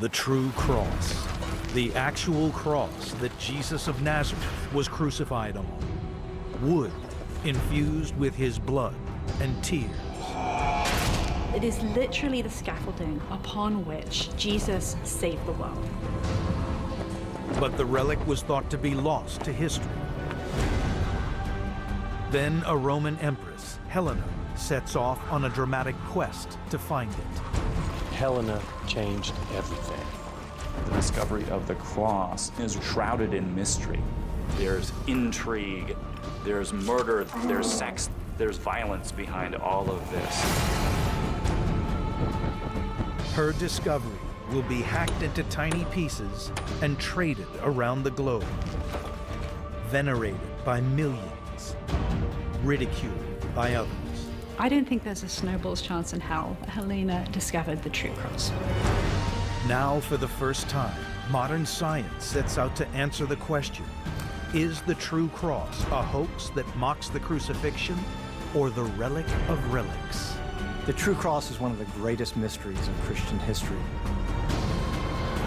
The true cross, the actual cross that Jesus of Nazareth was crucified on. Wood infused with his blood and tears. It is literally the scaffolding upon which Jesus saved the world. But the relic was thought to be lost to history. Then a Roman empress, Helena, sets off on a dramatic quest to find it. Helena changed everything. The discovery of the cross is shrouded in mystery. There's intrigue, there's murder, there's sex, there's violence behind all of this. Her discovery will be hacked into tiny pieces and traded around the globe. Venerated by millions, ridiculed by others. I don't think there's a snowball's chance in hell that Helena discovered the true cross. Now, for the first time, modern science sets out to answer the question, is the true cross a hoax that mocks the crucifixion or the relic of relics? The true cross is one of the greatest mysteries in Christian history.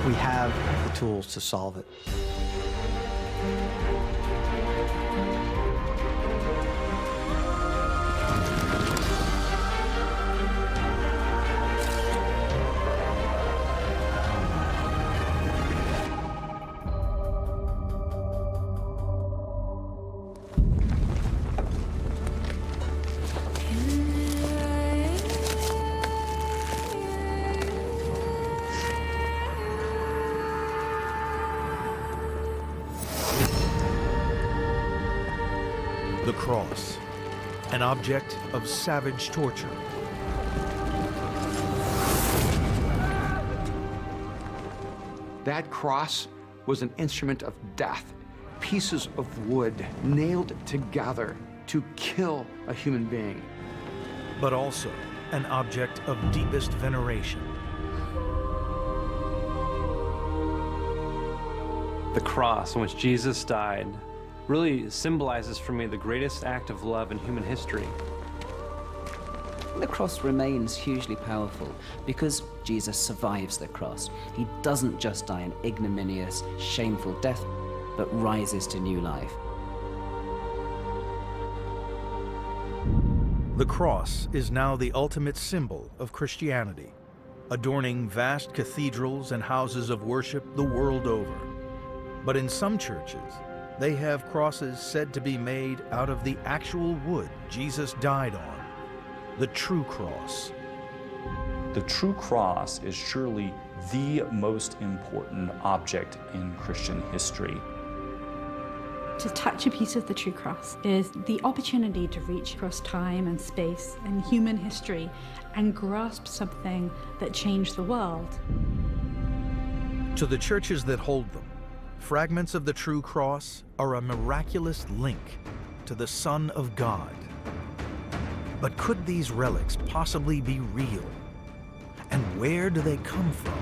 We have the tools to solve it. The cross, an object of savage torture. That cross was an instrument of death. Pieces of wood nailed together to kill a human being. But also an object of deepest veneration. The cross on which Jesus died really symbolizes for me the greatest act of love in human history. The cross remains hugely powerful because Jesus survives the cross. He doesn't just die an ignominious, shameful death, but rises to new life. The cross is now the ultimate symbol of Christianity, adorning vast cathedrals and houses of worship the world over. But in some churches, they have crosses said to be made out of the actual wood Jesus died on, the true cross. The true cross is surely the most important object in Christian history. To touch a piece of the true cross is the opportunity to reach across time and space and human history and grasp something that changed the world. To the churches that hold them, fragments of the true cross are a miraculous link to the Son of God. But could these relics possibly be real? And where do they come from?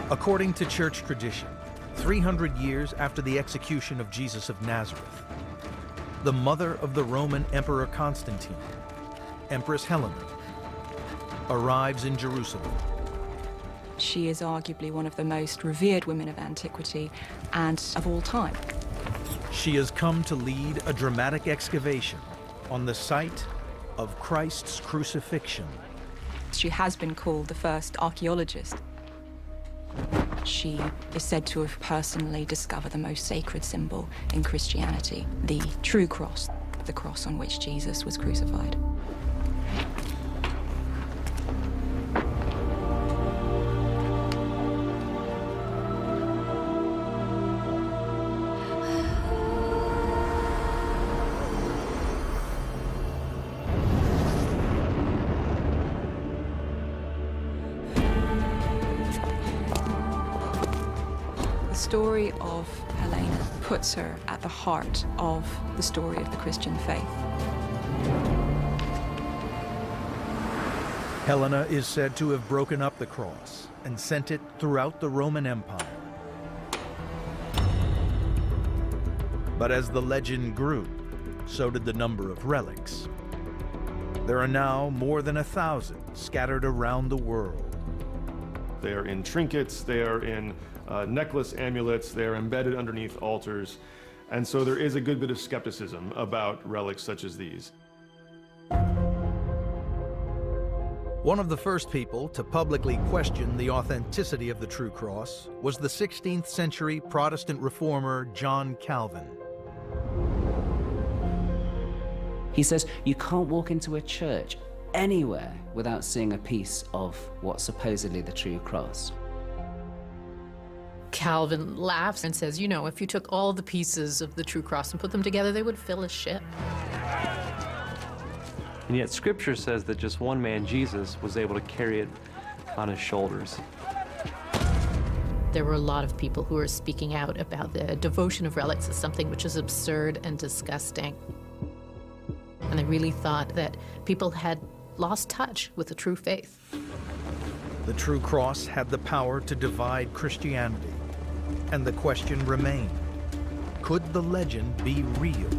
According to church tradition, 300 years after the execution of Jesus of Nazareth, the mother of the Roman Emperor Constantine, Empress Helena, arrives in Jerusalem. She is arguably one of the most revered women of antiquity and of all time. She has come to lead a dramatic excavation on the site of Christ's crucifixion. She has been called the first archaeologist. She is said to have personally discovered the most sacred symbol in Christianity, the true cross, the cross on which Jesus was crucified. The story of Helena puts her at the heart of the story of the Christian faith. Helena is said to have broken up the cross and sent it throughout the Roman Empire. But as the legend grew, so did the number of relics. There are now more than 1,000 scattered around the world. They are in trinkets, they are in necklace amulets, they are embedded underneath altars. And so there is a good bit of skepticism about relics such as these. One of the first people to publicly question the authenticity of the true cross was the 16th century Protestant reformer John Calvin. He says you can't walk into a church anywhere without seeing a piece of what's supposedly the true cross. Calvin laughs and says, you know, if you took all the pieces of the true cross and put them together, they would fill a ship. And yet Scripture says that just one man, Jesus, was able to carry it on his shoulders. There were a lot of people who were speaking out about the devotion of relics as something which is absurd and disgusting. And they really thought that people had lost touch with the true faith. The true cross had the power to divide Christianity, and the question remained, could the legend be real?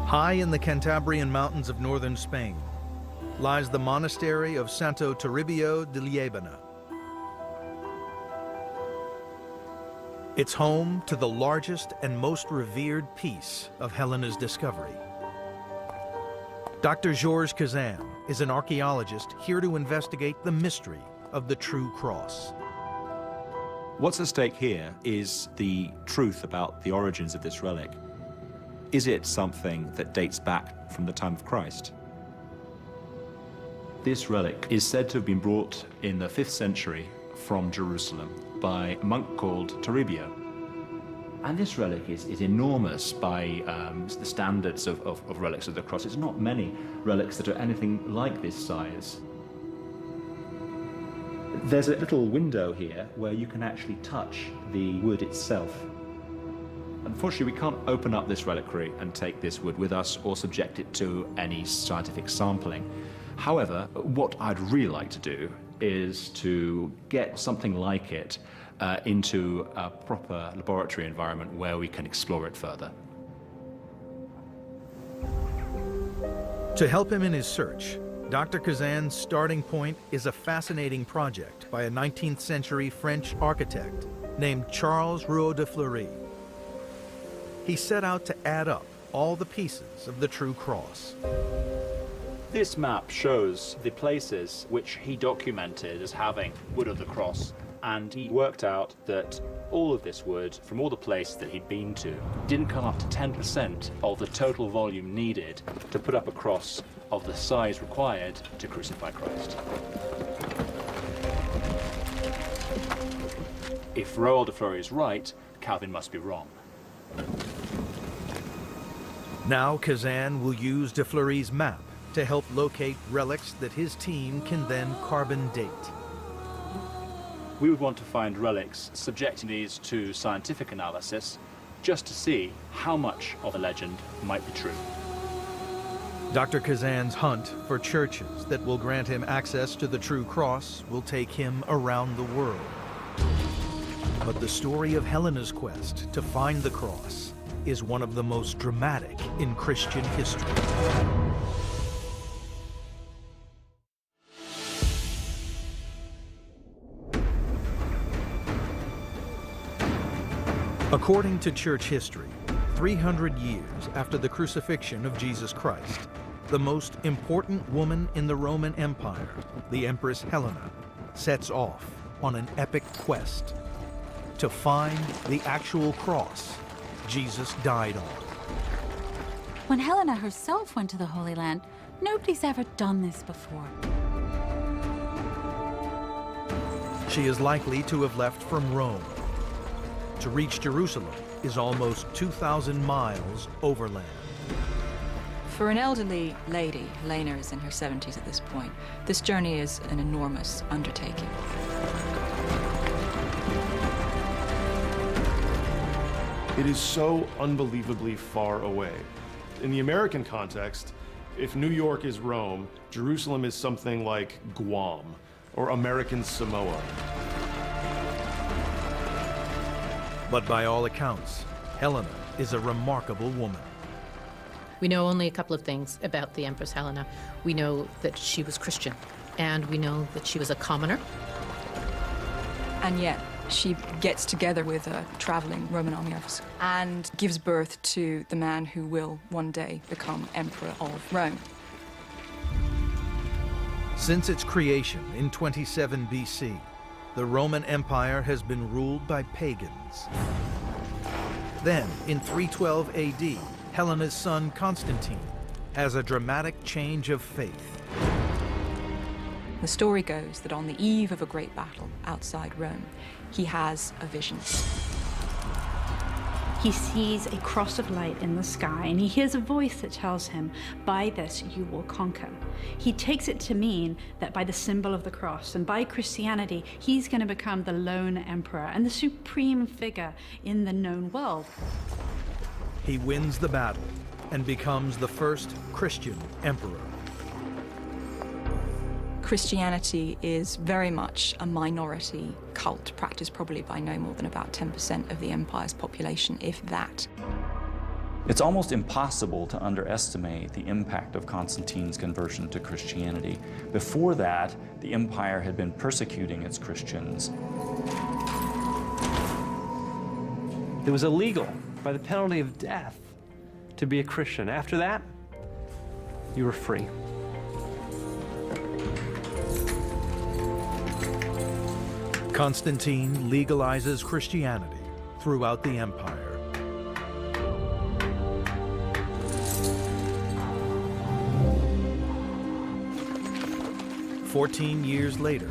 High in the Cantabrian mountains of northern Spain lies the monastery of Santo Toribio de Liébana. It's home to the largest and most revered piece of Helena's discovery. Dr. Georges Kazan is an archaeologist here to investigate the mystery of the true cross. What's at stake here is the truth about the origins of this relic. Is it something that dates back from the time of Christ? This relic is said to have been brought in the 5th century from Jerusalem by a monk called Toribio. And this relic is enormous by the standards of relics of the cross. It's not many relics that are anything like this size. There's a little window here where you can actually touch the wood itself. Unfortunately, we can't open up this reliquary and take this wood with us or subject it to any scientific sampling. However, what I'd really like to do is to get something like it into a proper laboratory environment where we can explore it further. To help him in his search, Dr. Kazan's starting point is a fascinating project by a 19th century French architect named Charles Rouault de Fleury. He set out to add up all the pieces of the true cross. This map shows the places which he documented as having wood of the cross, and he worked out that all of this wood, from all the places that he'd been to, didn't come up to 10% of the total volume needed to put up a cross of the size required to crucify Christ. If Rouault de Fleury is right, Calvin must be wrong. Now Kazan will use de Fleury's map to help locate relics that his team can then carbon date. We would want to find relics, subjecting these to scientific analysis, just to see how much of a legend might be true. Dr. Kazan's hunt for churches that will grant him access to the true cross will take him around the world. But the story of Helena's quest to find the cross is one of the most dramatic in Christian history. According to church history, 300 years after the crucifixion of Jesus Christ, the most important woman in the Roman Empire, the Empress Helena, sets off on an epic quest to find the actual cross Jesus died on. When Helena herself went to the Holy Land, nobody's ever done this before. She is likely to have left from Rome. To reach Jerusalem is almost 2,000 miles overland. For an elderly lady, Helena is in her 70s at this point, this journey is an enormous undertaking. It is so unbelievably far away. In the American context, if New York is Rome, Jerusalem is something like Guam or American Samoa. But by all accounts, Helena is a remarkable woman. We know only a couple of things about the Empress Helena. We know that she was Christian, and we know that she was a commoner. And yet, she gets together with a traveling Roman army officer and gives birth to the man who will one day become Emperor of Rome. Since its creation in 27 BC, the Roman Empire has been ruled by pagans. Then, in 312 AD, Helena's son Constantine has a dramatic change of faith. The story goes that on the eve of a great battle outside Rome, he has a vision. He sees a cross of light in the sky, and he hears a voice that tells him, "By this you will conquer." He takes it to mean that by the symbol of the cross and by Christianity, he's going to become the lone emperor and the supreme figure in the known world. He wins the battle and becomes the first Christian emperor. Christianity is very much a minority cult, practiced probably by no more than about 10% of the empire's population, if that. It's almost impossible to underestimate the impact of Constantine's conversion to Christianity. Before that, the empire had been persecuting its Christians. It was illegal by the penalty of death to be a Christian. After that, you were free. Constantine legalizes Christianity throughout the empire. "14 years later,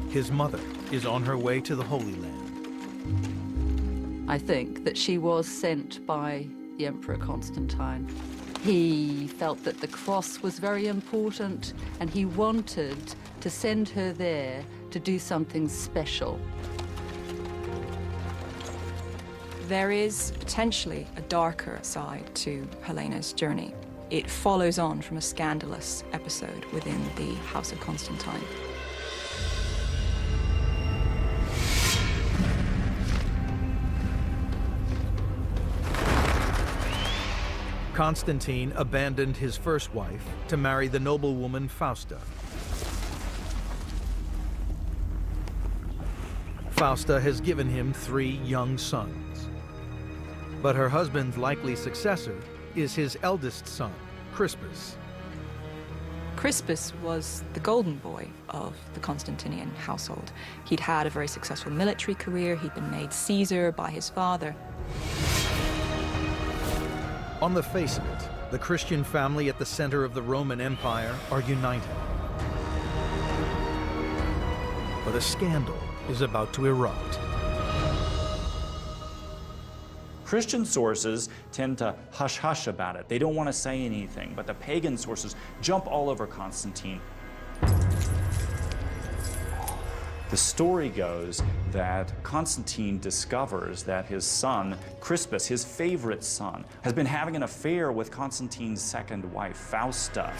his mother is on her way to the Holy Land. I think that she was sent by the Emperor Constantine. He felt that the cross was very important, and he wanted to send her there to do something special. There is potentially a darker side to Helena's journey. It follows on from a scandalous episode within the House of Constantine. Constantine abandoned his first wife to marry the noblewoman Fausta. Fausta has given him 3 young sons. But her husband's likely successor is his eldest son, Crispus. Crispus was the golden boy of the Constantinian household. He'd had a very successful military career. He'd been made Caesar by his father. On the face of it, the Christian family at the center of the Roman Empire are united. But a scandal is about to erupt. Christian sources tend to hush-hush about it. They don't want to say anything, but the pagan sources jump all over Constantine. The story goes that Constantine discovers that his son, Crispus, his favorite son, has been having an affair with Constantine's second wife, Fausta.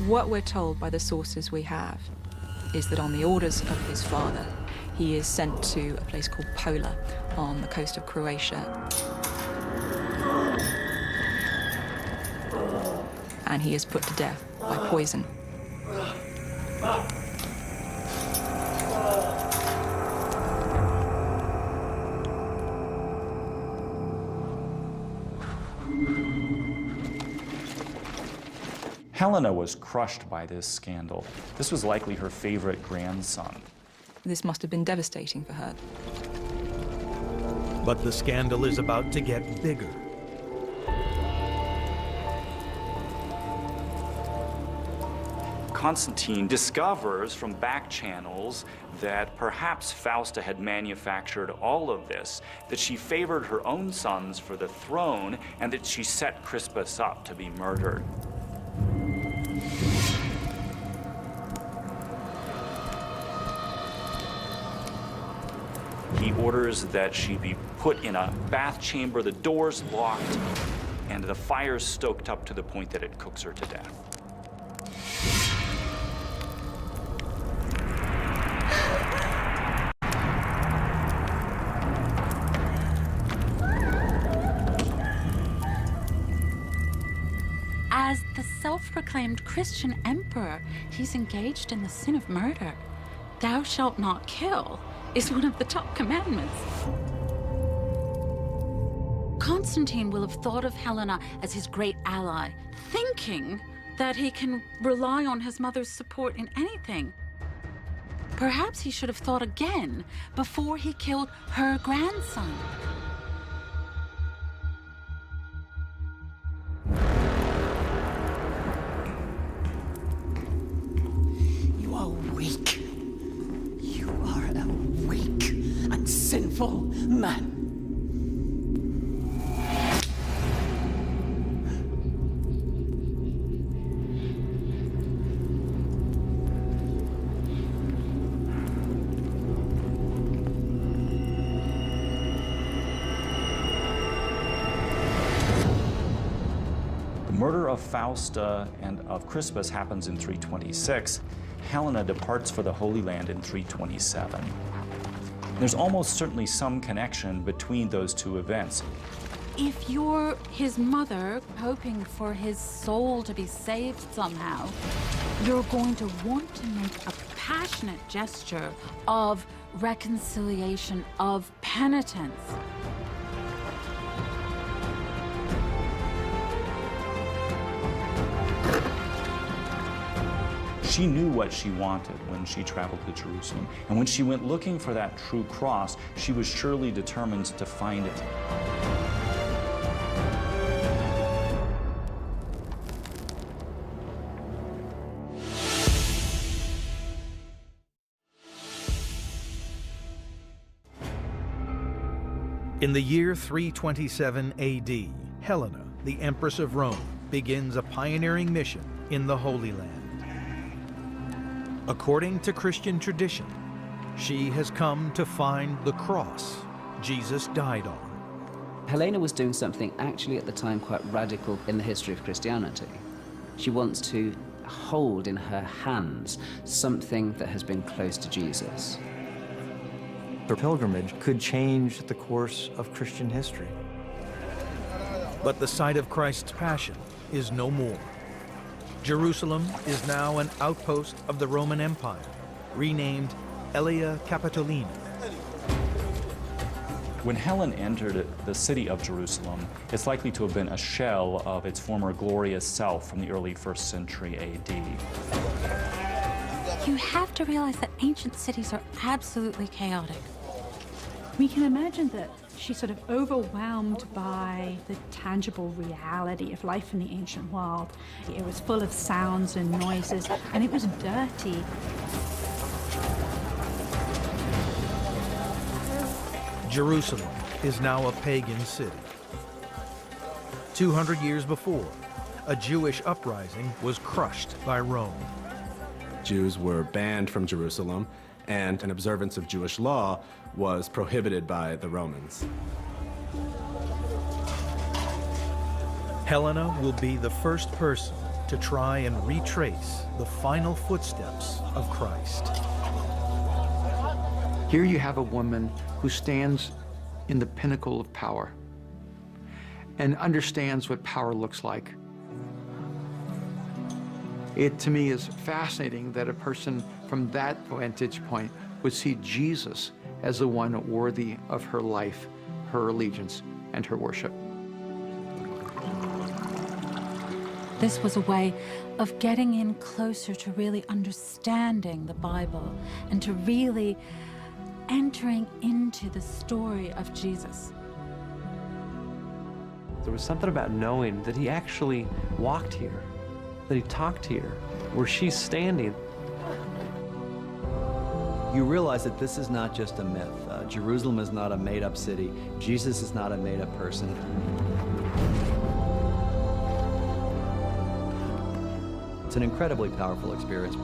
What we're told by the sources we have is that on the orders of his father, he is sent to a place called Pola on the coast of Croatia. And he is put to death by poison. Helena was crushed by this scandal. This was likely her favorite grandson. This must have been devastating for her. But the scandal is about to get bigger. Constantine discovers from back channels that perhaps Fausta had manufactured all of this, that she favored her own sons for the throne, and that she set Crispus up to be murdered. He orders that she be put in a bath chamber, the doors locked, and the fire stoked up to the point that it cooks her to death. As the self-proclaimed Christian emperor, he's engaged in the sin of murder. Thou shalt not kill is one of the top commandments. Constantine will have thought of Helena as his great ally, thinking that he can rely on his mother's support in anything. Perhaps he should have thought again before he killed her grandson. You are weak. You are a weak and sinful man. The murder of Fausta and of Crispus happens in 326. Helena departs for the Holy Land in 327. There's almost certainly some connection between those two events. If you're his mother, hoping for his soul to be saved somehow, you're going to want to make a passionate gesture of reconciliation, of penitence. She knew what she wanted when she traveled to Jerusalem. And when she went looking for that true cross, she was surely determined to find it. In the year 327 AD, Helena, the Empress of Rome, begins a pioneering mission in the Holy Land. According to Christian tradition, she has come to find the cross Jesus died on. Helena was doing something actually at the time quite radical in the history of Christianity. She wants to hold in her hands something that has been close to Jesus. Her pilgrimage could change the course of Christian history. But the site of Christ's passion is no more. Jerusalem is now an outpost of the Roman Empire, renamed Aelia Capitolina. When Helen entered the city of Jerusalem, it's likely to have been a shell of its former glorious self from the early 1st century AD. You have to realize that ancient cities are absolutely chaotic. We can imagine that she's sort of overwhelmed by the tangible reality of life in the ancient world. It was full of sounds and noises, and it was dirty. Jerusalem is now a pagan city. 200 years before, a Jewish uprising was crushed by Rome. Jews were banned from Jerusalem, and an observance of Jewish law was prohibited by the Romans. Helena will be the first person to try and retrace the final footsteps of Christ. Here you have a woman who stands in the pinnacle of power and understands what power looks like. It, to me, is fascinating that a person from that vantage point would see Jesus as the one worthy of her life, her allegiance, and her worship. This was a way of getting in closer to really understanding the Bible and to really entering into the story of Jesus. There was something about knowing that he actually walked here, that he talked here, where she's standing. You realize that this is not just a myth. Jerusalem is not a made-up city. Jesus is not a made-up person. It's an incredibly powerful experience.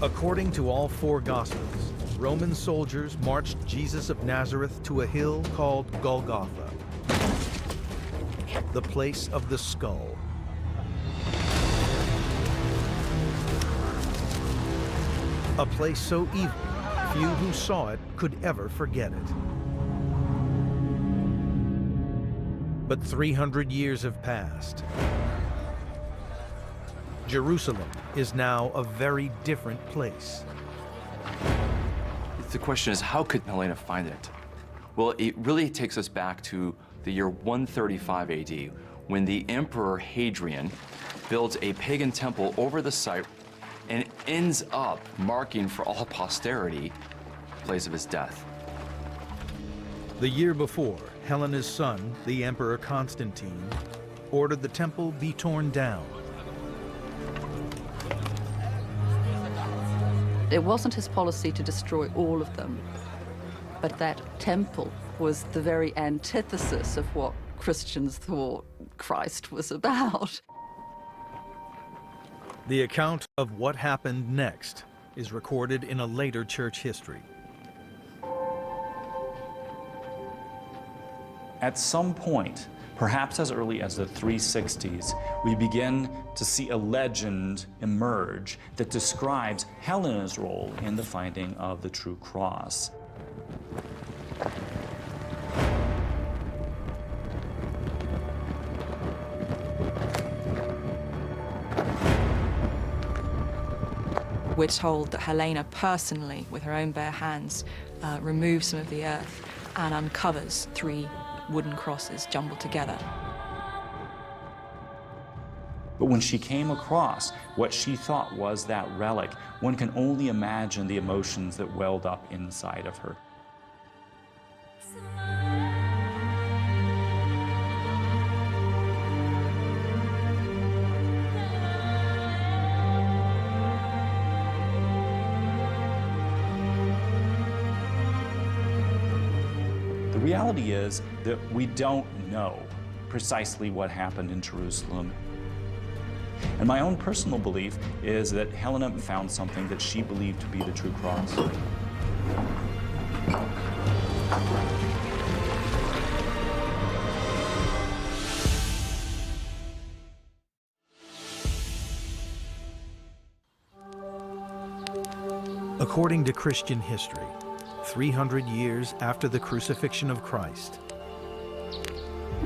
According to all four Gospels, Roman soldiers marched Jesus of Nazareth to a hill called Golgotha, the place of the skull. A place so evil, few who saw it could ever forget it. But 300 years have passed. Jerusalem is now a very different place. The question is, how could Helena find it? Well, it really takes us back to the year 135 AD, when the Emperor Hadrian builds a pagan temple over the site and ends up marking for all posterity the place of his death. The year before, Helena's son, the Emperor Constantine, ordered the temple be torn down. It wasn't his policy to destroy all of them, but that temple was the very antithesis of what Christians thought Christ was about. The account of what happened next is recorded in a later church history. At some point, perhaps as early as the 360s, we begin to see a legend emerge that describes Helena's role in the finding of the true cross. We're told that Helena personally, with her own bare hands, removes some of the earth and uncovers 3 wooden crosses jumbled together. But when she came across what she thought was that relic, one can only imagine the emotions that welled up inside of her. The reality is that we don't know precisely what happened in Jerusalem. And my own personal belief is that Helena found something that she believed to be the true cross. According to Christian history, 300 years after the crucifixion of Christ,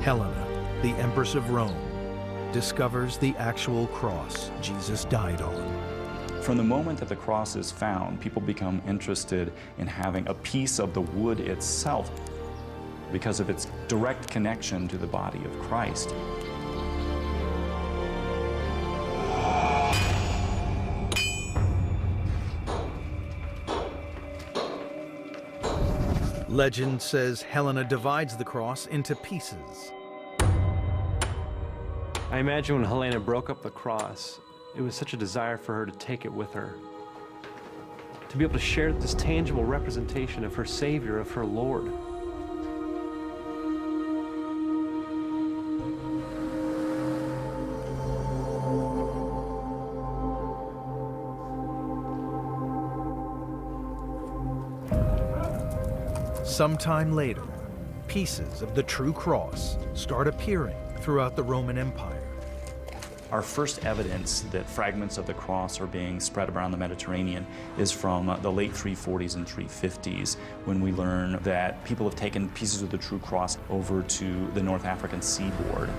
Helena, the Empress of Rome, discovers the actual cross Jesus died on. From the moment that the cross is found, people become interested in having a piece of the wood itself because of its direct connection to the body of Christ. Legend says Helena divides the cross into pieces. I imagine when Helena broke up the cross, it was such a desire for her to take it with her. To be able to share this tangible representation of her Savior, of her Lord. Sometime later, pieces of the true cross start appearing throughout the Roman Empire. Our first evidence that fragments of the cross are being spread around the Mediterranean is from the late 340s and 350s, when we learn that people have taken pieces of the true cross over to the North African seaboard.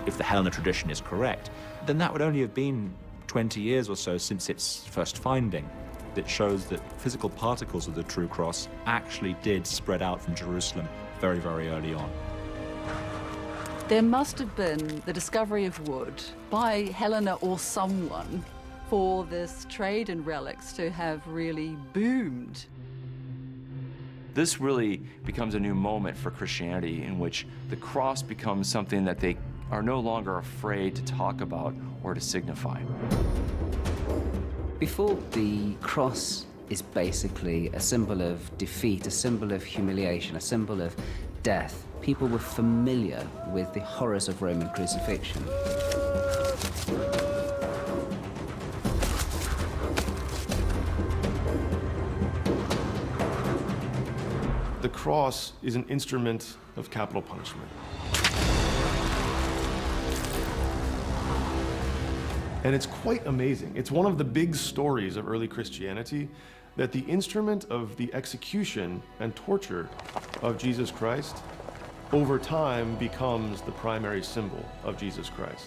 If the Helena tradition is correct, then that would only have been 20 years or so since its first finding. That shows that physical particles of the true cross actually did spread out from Jerusalem very, very early on. There must have been the discovery of wood by Helena or someone for this trade in relics to have really boomed. This really becomes a new moment for Christianity in which the cross becomes something that they are no longer afraid to talk about or to signify. Before, the cross is basically a symbol of defeat, a symbol of humiliation, a symbol of death. People were familiar with the horrors of Roman crucifixion. the cross is an instrument of capital punishment. And it's quite amazing. It's one of the big stories of early Christianity that the instrument of the execution and torture of Jesus Christ over time becomes the primary symbol of Jesus Christ.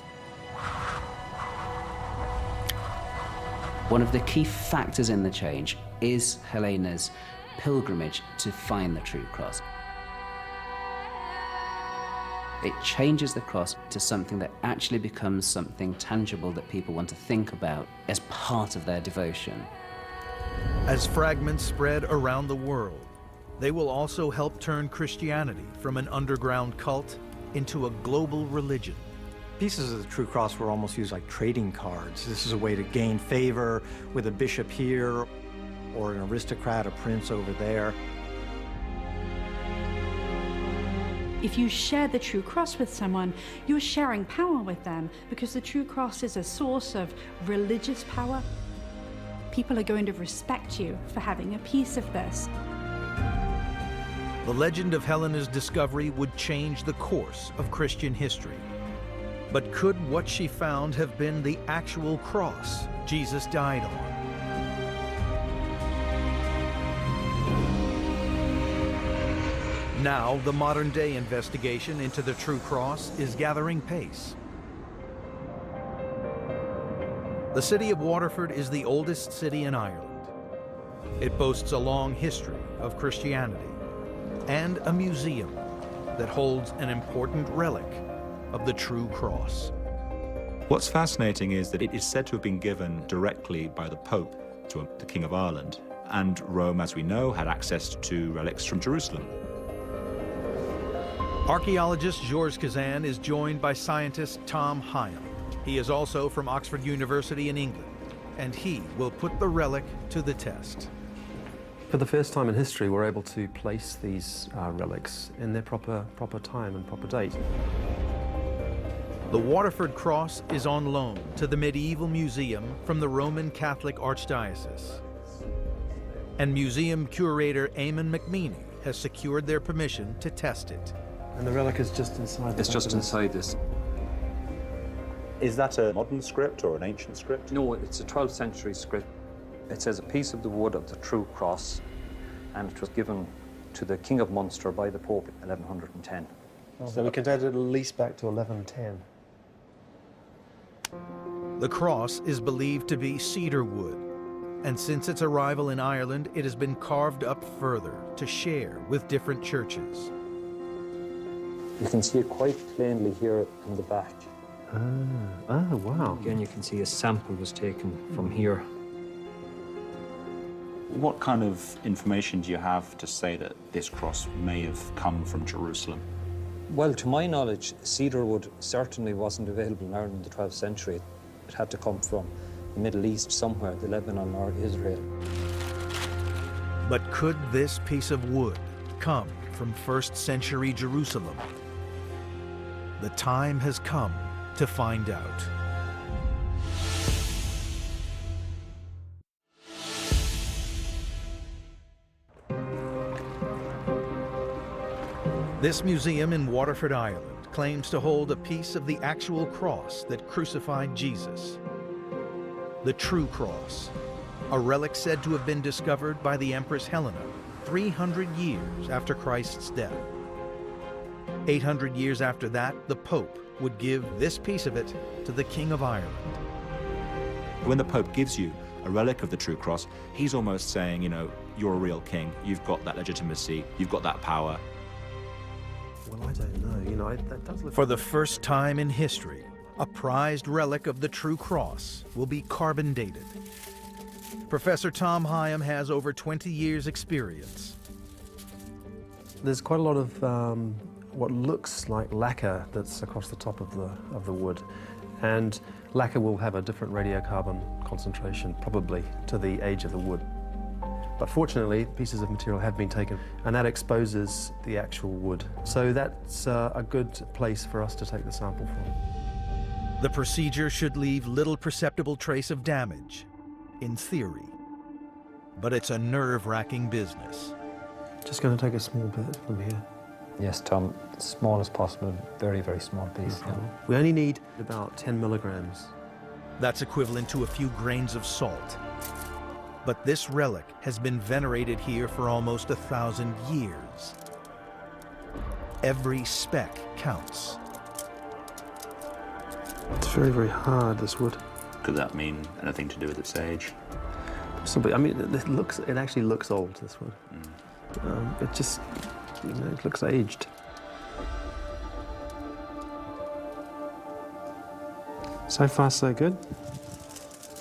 One of the key factors in the change is Helena's pilgrimage to find the true cross. It changes the cross to something that actually becomes something tangible that people want to think about as part of their devotion. As fragments spread around the world, they will also help turn Christianity from an underground cult into a global religion. Pieces of the true cross were almost used like trading cards. This is a way to gain favor with a bishop here, or an aristocrat, a prince over there. If you share the true cross with someone, you're sharing power with them, because the true cross is a source of religious power. People are going to respect you for having a piece of this. The legend of Helena's discovery would change the course of Christian history. But could what she found have been the actual cross Jesus died on? Now, the modern-day investigation into the true cross is gathering pace. The city of Waterford is the oldest city in Ireland. It boasts a long history of Christianity and a museum that holds an important relic of the true cross. What's fascinating is that it is said to have been given directly by the Pope to the King of Ireland, and Rome, as we know, had access to relics from Jerusalem. Archaeologist Georges Kazan is joined by scientist Tom Hyam. He is also from Oxford University in England, and he will put the relic to the test. For the first time in history, we're able to place these relics in their proper time and proper date. The Waterford Cross is on loan to the Medieval Museum from the Roman Catholic Archdiocese. And museum curator Eamon McMeany has secured their permission to test it. And the relic is just inside. It's just inside this. Is that a modern script or an ancient script? No, it's a 12th century script. It says a piece of the wood of the true cross, and it was given to the King of Munster by the Pope in 1110. So we can date it at least back to 1110. The cross is believed to be cedar wood, and since its arrival in Ireland, it has been carved up further to share with different churches. You can see it quite plainly here in the back. Oh, wow. Again, you can see a sample was taken from here. What kind of information do you have to say that this cross may have come from Jerusalem? Well, to my knowledge, cedar wood certainly wasn't available in Ireland in the 12th century. It had to come from the Middle East somewhere, the Lebanon or Israel. But could this piece of wood come from 1st century Jerusalem? The time has come to find out. This museum in Waterford, Ireland, claims to hold a piece of the actual cross that crucified Jesus. The true cross, a relic said to have been discovered by the Empress Helena 300 years after Christ's death. 800 years after that, the Pope would give this piece of it to the King of Ireland. When the Pope gives you a relic of the true cross, he's almost saying, you know, you're a real king, you've got that legitimacy, you've got that power. Well, I don't know, that does look... For the first time in history, a prized relic of the true cross will be carbon dated. Professor Tom Hyam has over 20 years' experience. There's quite a lot of what looks like lacquer that's across the top of the wood, and lacquer will have a different radiocarbon concentration, probably to the age of the wood. But fortunately, pieces of material have been taken, and that exposes the actual wood. So that's a good place for us to take the sample from. The procedure should leave little perceptible trace of damage, in theory. But it's a nerve-wracking business. Just going to take a small bit from here. Yes, Tom, small as possible, very, very small piece. Yeah. We only need about 10 milligrams. That's equivalent to a few grains of salt. But this relic has been venerated here for almost 1,000 years. Every speck counts. It's very, very hard, this wood. Could that mean anything to do with its age? Possibly. I mean, it actually looks old, this wood. It just, it looks aged. So far, so good.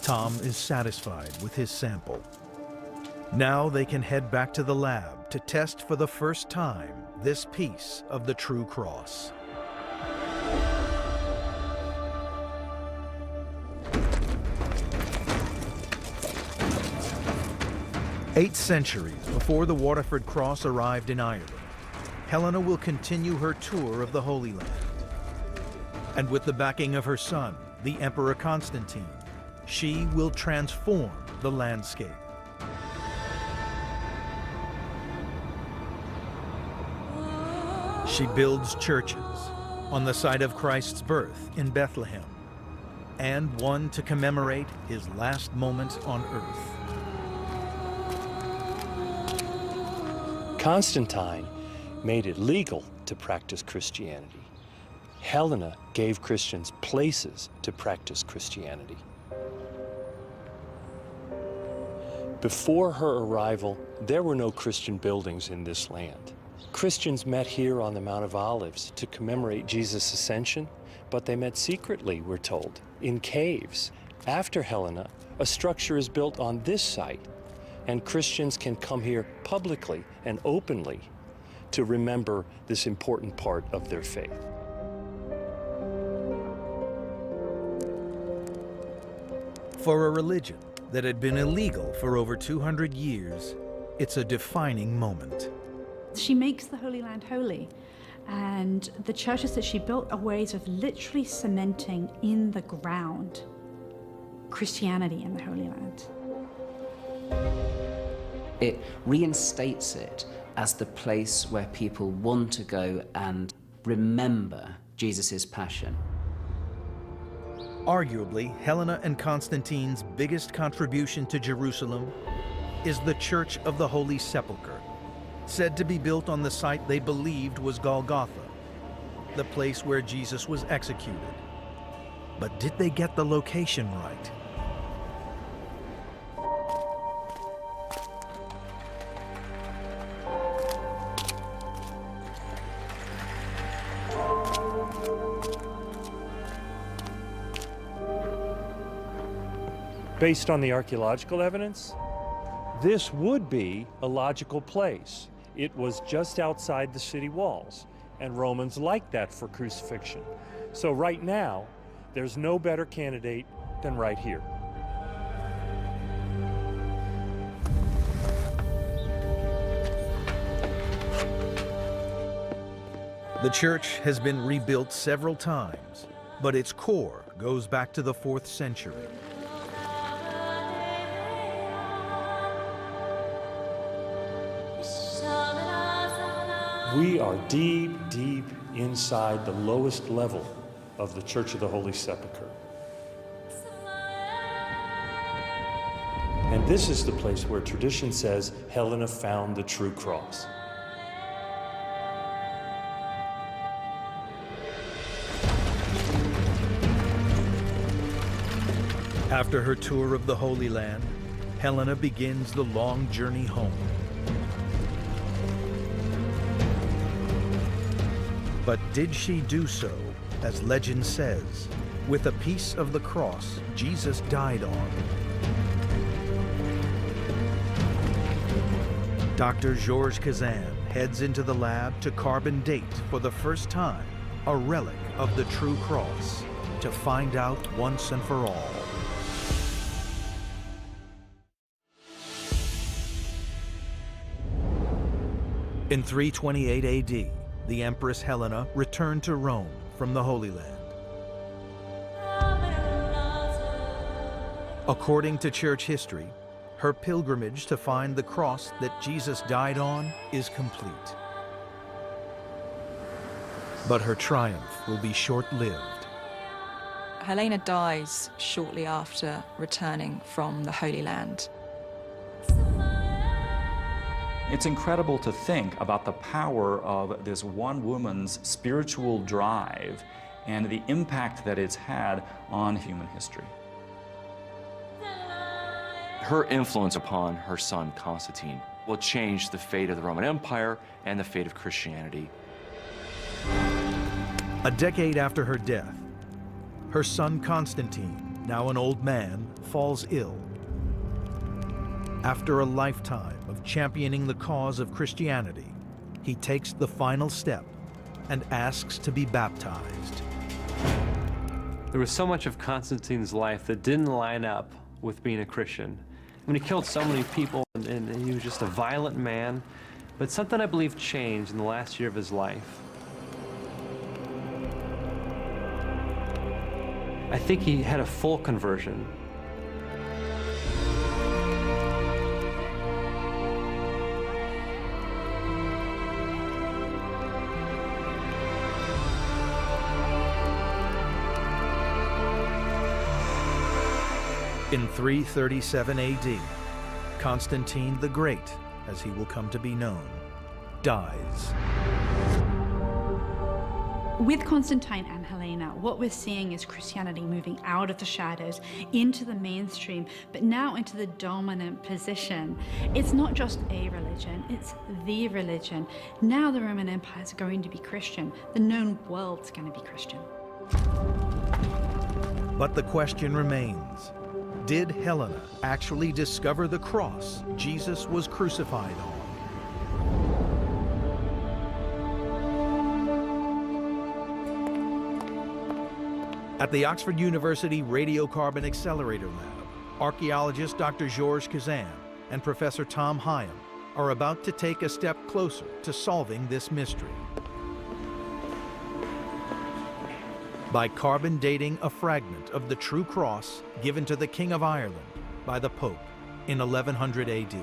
Tom is satisfied with his sample. Now they can head back to the lab to test for the first time this piece of the true cross. Eight centuries before the Waterford Cross arrived in Ireland, Helena will continue her tour of the Holy Land. And with the backing of her son, the Emperor Constantine, she will transform the landscape. She builds churches on the site of Christ's birth in Bethlehem, and one to commemorate his last moments on earth. Constantine made it legal to practice Christianity. Helena gave Christians places to practice Christianity. Before her arrival, there were no Christian buildings in this land. Christians met here on the Mount of Olives to commemorate Jesus' ascension, but they met secretly, we're told, in caves. After Helena, a structure is built on this site, and Christians can come here publicly and openly to remember this important part of their faith. For a religion that had been illegal for over 200 years, it's a defining moment. She makes the Holy Land holy, and the churches that she built are ways of literally cementing in the ground Christianity in the Holy Land. It reinstates it as the place where people want to go and remember Jesus' passion. Arguably, Helena and Constantine's biggest contribution to Jerusalem is the Church of the Holy Sepulchre, said to be built on the site they believed was Golgotha, the place where Jesus was executed. But did they get the location right? Based on the archaeological evidence, this would be a logical place. It was just outside the city walls, and Romans liked that for crucifixion. So right now, there's no better candidate than right here. The church has been rebuilt several times, but its core goes back to the 4th century. We are deep, deep inside the lowest level of the Church of the Holy Sepulchre. And this is the place where tradition says Helena found the true cross. After her tour of the Holy Land, Helena begins the long journey home. But did she do so, as legend says, with a piece of the cross Jesus died on? Dr. Georges Kazan heads into the lab to carbon date for the first time a relic of the true cross to find out once and for all. In 328 AD, the Empress Helena returned to Rome from the Holy Land. According to church history, Her pilgrimage to find the cross that Jesus died on is complete. But her triumph will be short-lived. Helena dies shortly after returning from the Holy Land. It's incredible to think about the power of this one woman's spiritual drive and the impact that it's had on human history. Her influence upon her son, Constantine, will change the fate of the Roman Empire and the fate of Christianity. A decade after her death, her son Constantine, now an old man, falls ill. After a lifetime of championing the cause of Christianity, he takes the final step and asks to be baptized. There was so much of Constantine's life that didn't line up with being a Christian. I mean, he killed so many people, and he was just a violent man. But something, I believe, changed in the last year of his life. I think he had a full conversion. In 337 AD, Constantine the Great, as he will come to be known, dies. With Constantine and Helena, what we're seeing is Christianity moving out of the shadows into the mainstream, but now into the dominant position. It's not just a religion, it's the religion. Now the Roman Empire is going to be Christian. The known world's going to be Christian. But the question remains, did Helena actually discover the cross Jesus was crucified on? At the Oxford University Radiocarbon Accelerator Lab, archaeologist Dr. Georges Kazan and Professor Tom Hyam are about to take a step closer to solving this mystery by carbon dating a fragment of the true cross given to the King of Ireland by the Pope in 1100 AD.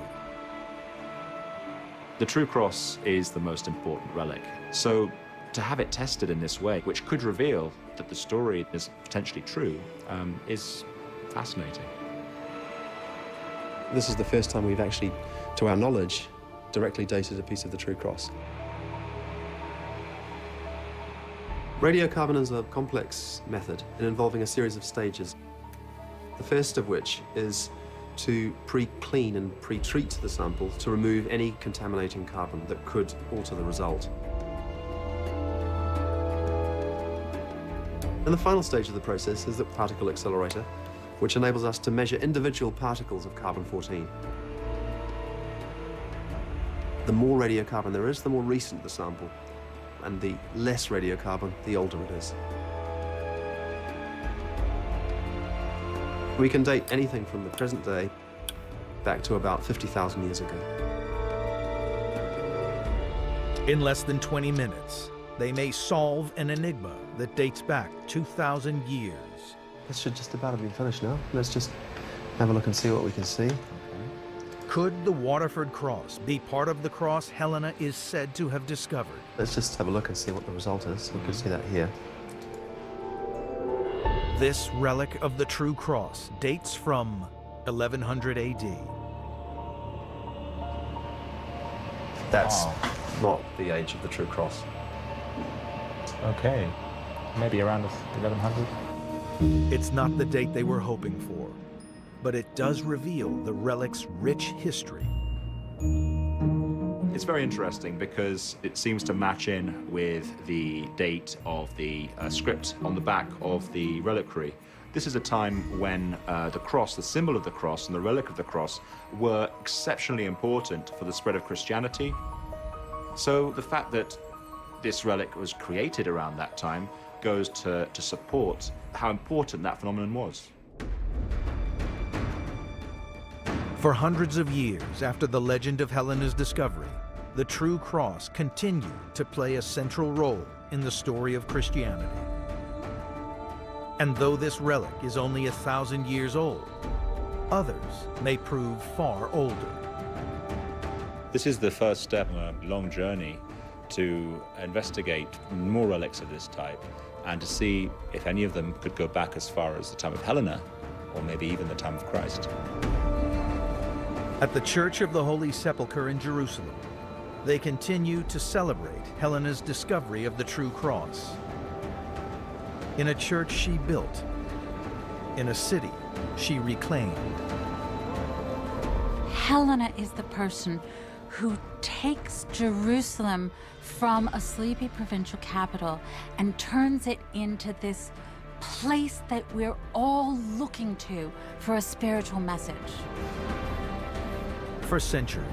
The true cross is the most important relic, so to have it tested in this way, which could reveal that the story is potentially true, is fascinating. This is the first time we've actually, to our knowledge, directly dated a piece of the true cross. Radiocarbon is a complex method involving a series of stages. The first of which is to pre-clean and pre-treat the sample to remove any contaminating carbon that could alter the result. And the final stage of the process is the particle accelerator, which enables us to measure individual particles of carbon-14. The more radiocarbon there is, the more recent the sample, and the less radiocarbon, the older it is. We can date anything from the present day back to about 50,000 years ago. In less than 20 minutes, they may solve an enigma that dates back 2,000 years. This should just about have been finished now. Let's just have a look and see what we can see. Could the Waterford cross be part of the cross Helena is said to have discovered? Let's just have a look and see what the result is. We can see that here. This relic of the true cross dates from 1100 AD. That's not the age of the true cross. Okay, maybe around 1100? It's not the date they were hoping for, but it does reveal the relic's rich history. It's very interesting because it seems to match in with the date of the script on the back of the reliquary. This is a time when the cross, the symbol of the cross and the relic of the cross were exceptionally important for the spread of Christianity. So the fact that this relic was created around that time goes to support how important that phenomenon was. For hundreds of years after the legend of Helena's discovery, the true cross continued to play a central role in the story of Christianity. And though this relic is only 1,000 years old, Others may prove far older. This is the first step on a long journey to investigate more relics of this type and to see if any of them could go back as far as the time of Helena, or maybe even the time of Christ. At the Church of the Holy Sepulchre in Jerusalem, they continue to celebrate Helena's discovery of the true cross. In a church she built, in a city she reclaimed. Helena is the person who takes Jerusalem from a sleepy provincial capital and turns it into this place that we're all looking to for a spiritual message. For centuries,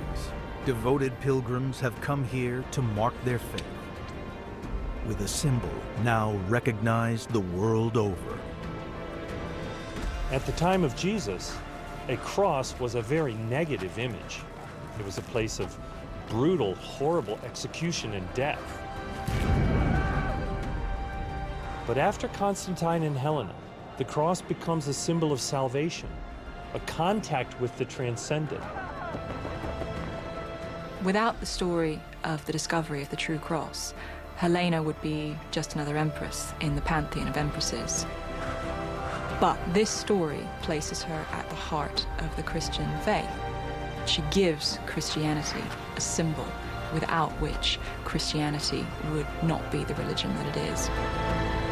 devoted pilgrims have come here to mark their faith with a symbol now recognized the world over. At the time of Jesus, a cross was a very negative image. It was a place of brutal, horrible execution and death. But after Constantine and Helena, the cross becomes a symbol of salvation, a contact with the transcendent. Without the story of the discovery of the true cross, Helena would be just another empress in the pantheon of empresses. But this story places her at the heart of the Christian faith. She gives Christianity a symbol without which Christianity would not be the religion that it is.